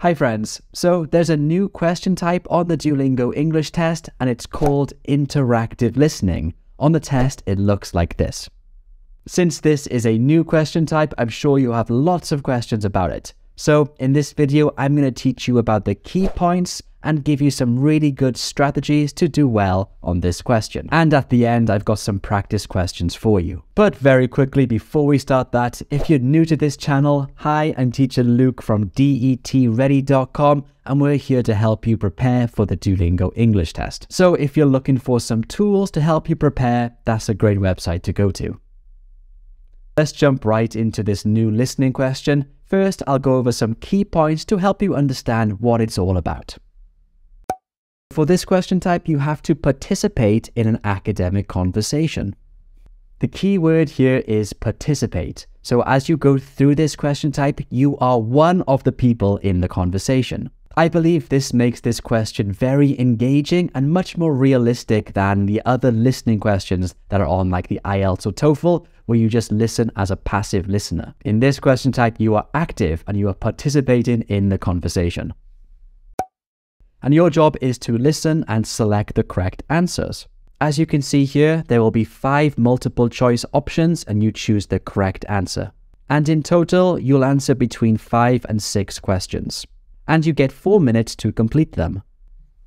Hi friends, so there's a new question type on the Duolingo English test and it's called interactive listening. On the test, it looks like this. Since this is a new question type, I'm sure you have lots of questions about it. So in this video, I'm going to teach you about the key points and give you some really good strategies to do well on this question. And at the end, I've got some practice questions for you. But very quickly, before we start that, if you're new to this channel, hi, I'm teacher Luke from DETready.com, and we're here to help you prepare for the Duolingo English test. So if you're looking for some tools to help you prepare, that's a great website to go to. Let's jump right into this new listening question. First, I'll go over some key points to help you understand what it's all about. For this question type, you have to participate in an academic conversation. The key word here is participate. So as you go through this question type, you are one of the people in the conversation. I believe this makes this question very engaging and much more realistic than the other listening questions that are on like the IELTS or TOEFL, where you just listen as a passive listener. In this question type, you are active and you are participating in the conversation. And your job is to listen and select the correct answers. As you can see here, there will be 5 multiple choice options and you choose the correct answer. And in total, you'll answer between 5 and 6 questions. And you get 4 minutes to complete them.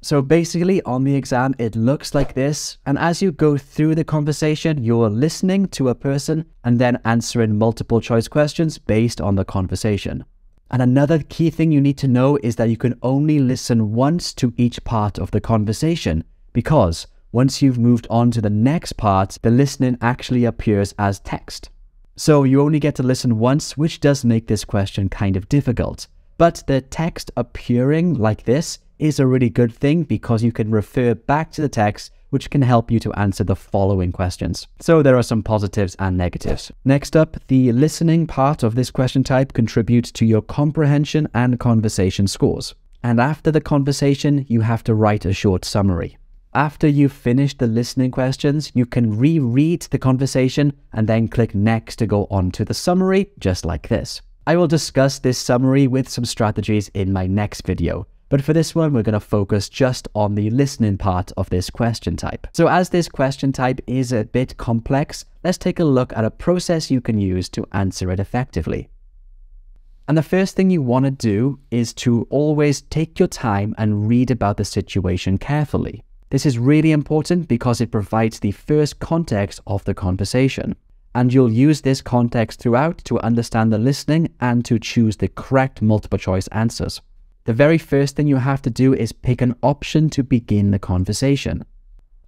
So basically on the exam, it looks like this. And as you go through the conversation, you're listening to a person and then answering multiple choice questions based on the conversation. And another key thing you need to know is that you can only listen once to each part of the conversation, because once you've moved on to the next part, the listening actually appears as text. So you only get to listen once, which does make this question kind of difficult. But the text appearing like this is a really good thing because you can refer back to the text, which can help you to answer the following questions. So there are some positives and negatives. Next up, the listening part of this question type contributes to your comprehension and conversation scores. And after the conversation, you have to write a short summary. After you've finished the listening questions, you can reread the conversation and then click next to go on to the summary, just like this. I will discuss this summary with some strategies in my next video. But for this one, we're going to focus just on the listening part of this question type. So as this question type is a bit complex, let's take a look at a process you can use to answer it effectively. And the first thing you want to do is to always take your time and read about the situation carefully. This is really important because it provides the first context of the conversation. And you'll use this context throughout to understand the listening and to choose the correct multiple choice answers. The very first thing you have to do is pick an option to begin the conversation.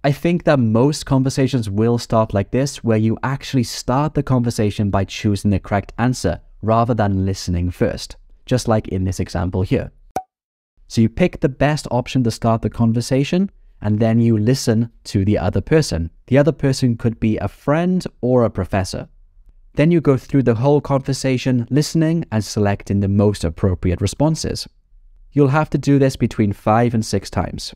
I think that most conversations will start like this, where you actually start the conversation by choosing the correct answer rather than listening first, just like in this example here. So you pick the best option to start the conversation, and then you listen to the other person. The other person could be a friend or a professor. Then you go through the whole conversation, listening and selecting the most appropriate responses. You'll have to do this between 5 and 6 times.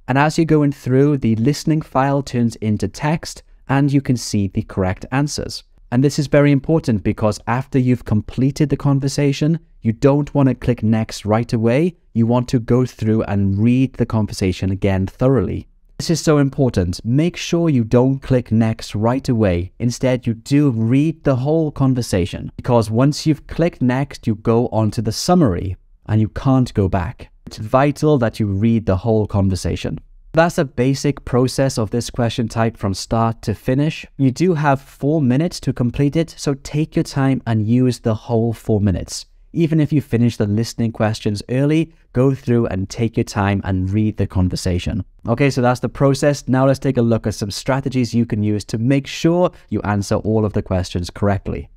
And as you're going through, the listening file turns into text and you can see the correct answers. And this is very important because after you've completed the conversation, you don't want to click next right away. You want to go through and read the conversation again thoroughly. This is so important. Make sure you don't click next right away. Instead, you do read the whole conversation, because once you've clicked next, you go on to the summary and you can't go back. It's vital that you read the whole conversation. That's a basic process of this question type from start to finish. You do have 4 minutes to complete it, so take your time and use the whole 4 minutes. Even if you finish the listening questions early, go through and take your time and read the conversation. Okay, so that's the process. Now let's take a look at some strategies you can use to make sure you answer all of the questions correctly.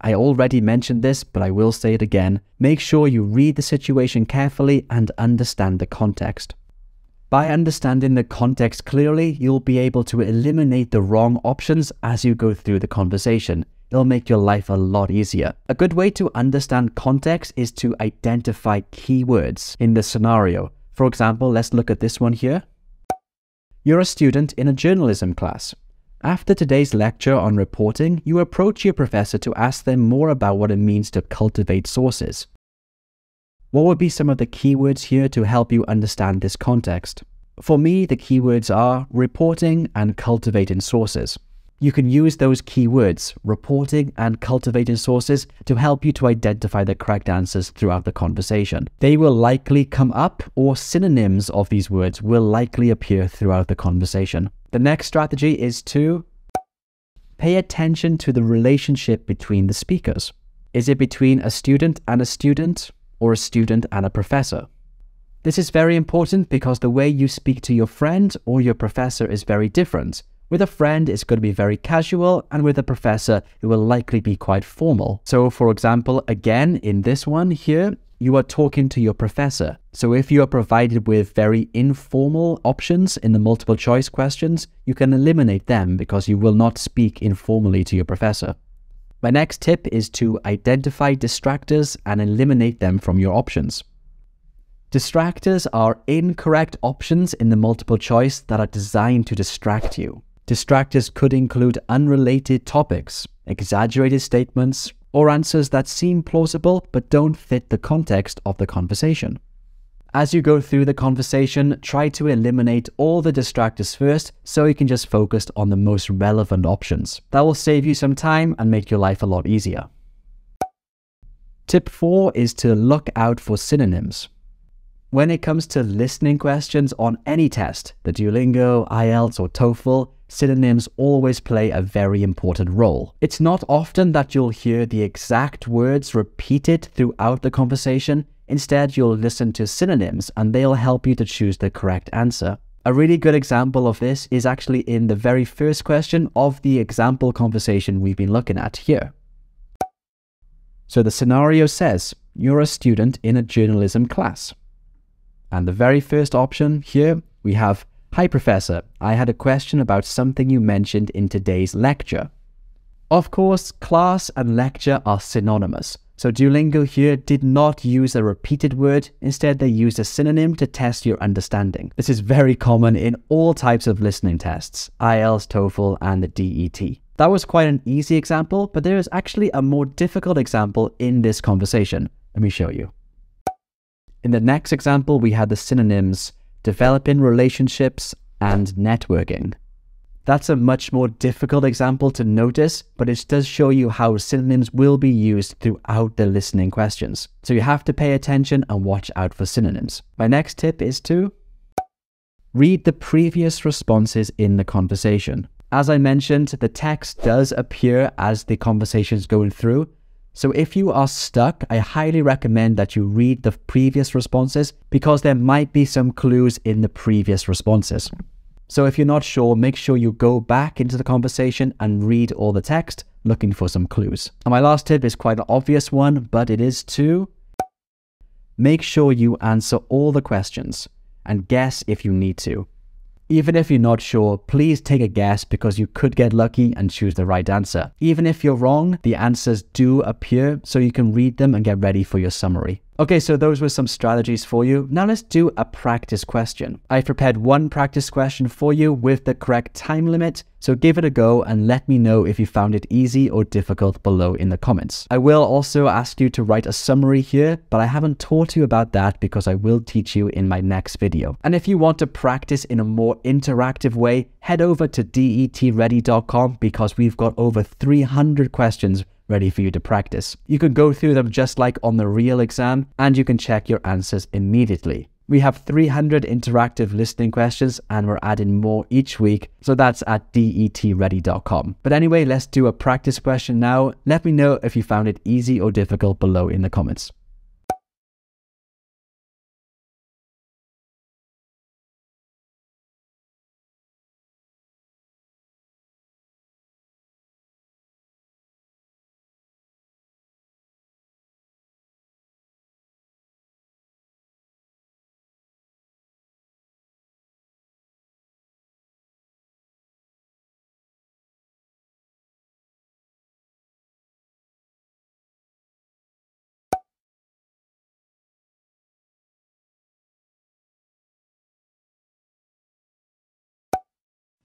I already mentioned this, but I will say it again. Make sure you read the situation carefully and understand the context. By understanding the context clearly, you'll be able to eliminate the wrong options as you go through the conversation. It'll make your life a lot easier. A good way to understand context is to identify keywords in the scenario. For example, let's look at this one here. You're a student in a journalism class. After today's lecture on reporting, you approach your professor to ask them more about what it means to cultivate sources. What would be some of the keywords here to help you understand this context? For me, the keywords are reporting and cultivating sources. You can use those keywords, reporting and cultivating sources, to help you to identify the correct answers throughout the conversation. They will likely come up, or synonyms of these words will likely appear throughout the conversation. The next strategy is to pay attention to the relationship between the speakers. Is it between a student, or a student and a professor? This is very important because the way you speak to your friend or your professor is very different. With a friend, it's going to be very casual, and with a professor, it will likely be quite formal. So for example, again, in this one here, you are talking to your professor. So if you are provided with very informal options in the multiple choice questions, you can eliminate them because you will not speak informally to your professor. My next tip is to identify distractors and eliminate them from your options. Distractors are incorrect options in the multiple choice that are designed to distract you. Distractors could include unrelated topics, exaggerated statements, or answers that seem plausible but don't fit the context of the conversation. As you go through the conversation, try to eliminate all the distractors first so you can just focus on the most relevant options. That will save you some time and make your life a lot easier. Tip 4 is to look out for synonyms. When it comes to listening questions on any test, the Duolingo, IELTS, or TOEFL, synonyms always play a very important role. It's not often that you'll hear the exact words repeated throughout the conversation. Instead, you'll listen to synonyms and they'll help you to choose the correct answer. A really good example of this is actually in the very first question of the example conversation we've been looking at here. So the scenario says, you're a student in a journalism class. And the very first option here, we have, "Hi Professor, I had a question about something you mentioned in today's lecture." Of course, class and lecture are synonymous. So Duolingo here did not use a repeated word. Instead, they used a synonym to test your understanding. This is very common in all types of listening tests, IELTS, TOEFL, and the DET. That was quite an easy example, but there is actually a more difficult example in this conversation. Let me show you. In the next example, we had the synonyms developing relationships and networking. That's a much more difficult example to notice, but it does show you how synonyms will be used throughout the listening questions. So you have to pay attention and watch out for synonyms. My next tip is to read the previous responses in the conversation. As I mentioned, the text does appear as the conversation is going through. So if you are stuck, I highly recommend that you read the previous responses because there might be some clues in the previous responses. So if you're not sure, make sure you go back into the conversation and read all the text, looking for some clues. And my last tip is quite an obvious one, but it is to make sure you answer all the questions and guess if you need to. Even if you're not sure, please take a guess because you could get lucky and choose the right answer. Even if you're wrong, the answers do appear so you can read them and get ready for your summary. Okay, so those were some strategies for you. Now let's do a practice question. I've prepared one practice question for you with the correct time limit, so give it a go and let me know if you found it easy or difficult below in the comments. I will also ask you to write a summary here, but I haven't taught you about that because I will teach you in my next video. And if you want to practice in a more interactive way, head over to detready.com because we've got over 300 questions ready for you to practice. You can go through them just like on the real exam, and you can check your answers immediately. We have 300 interactive listening questions and we're adding more each week, so that's at detready.com. But anyway, let's do a practice question now. Let me know if you found it easy or difficult below in the comments.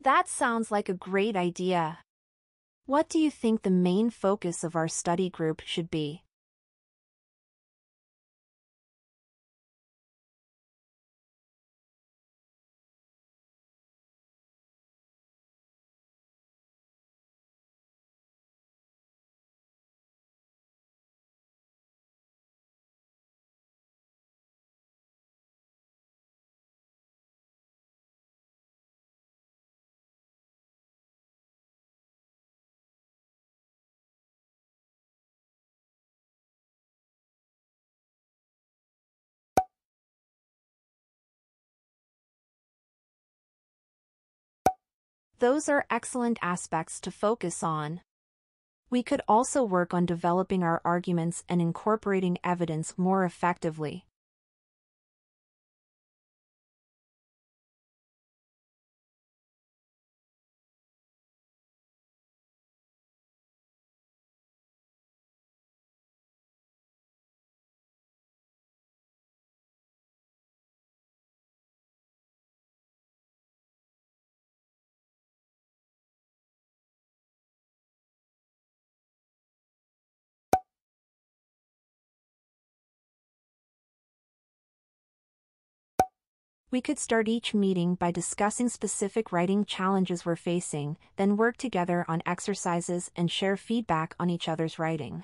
That sounds like a great idea. What do you think the main focus of our study group should be? Those are excellent aspects to focus on. We could also work on developing our arguments and incorporating evidence more effectively. We could start each meeting by discussing specific writing challenges we're facing, then work together on exercises and share feedback on each other's writing.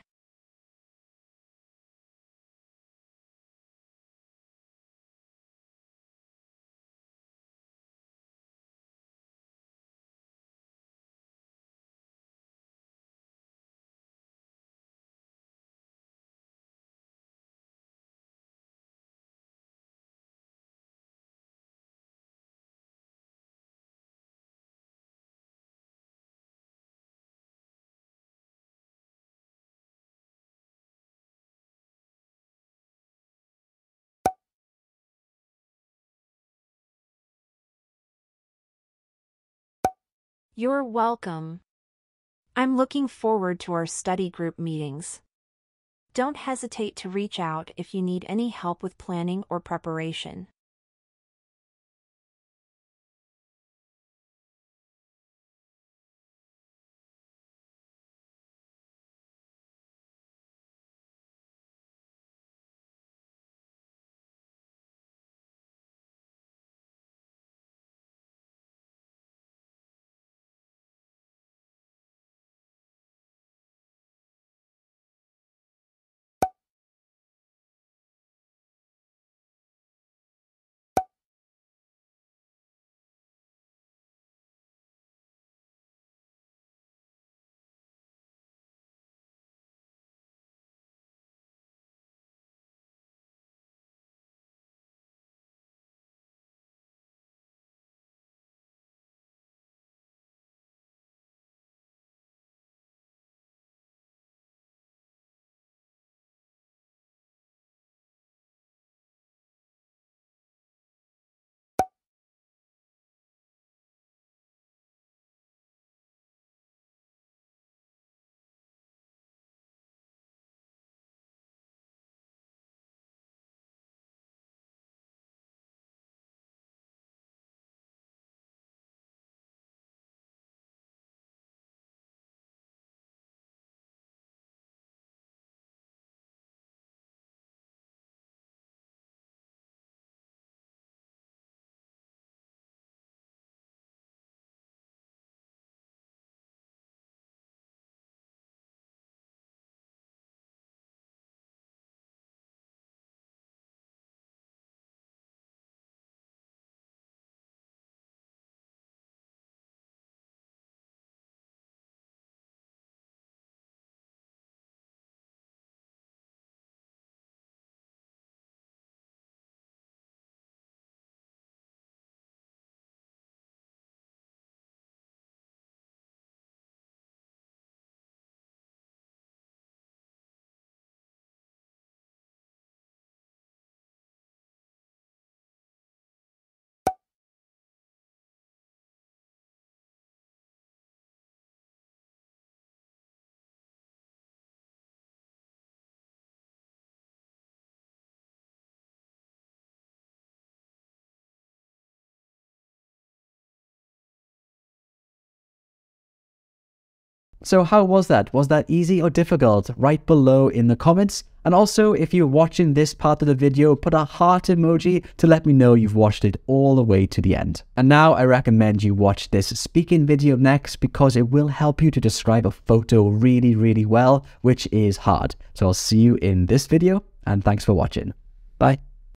You're welcome. I'm looking forward to our study group meetings. Don't hesitate to reach out if you need any help with planning or preparation. So how was that? Was that easy or difficult? Write below in the comments. And also, if you're watching this part of the video, put a heart emoji to let me know you've watched it all the way to the end. And now I recommend you watch this speaking video next because it will help you to describe a photo really, really well, which is hard. So I'll see you in this video and thanks for watching. Bye.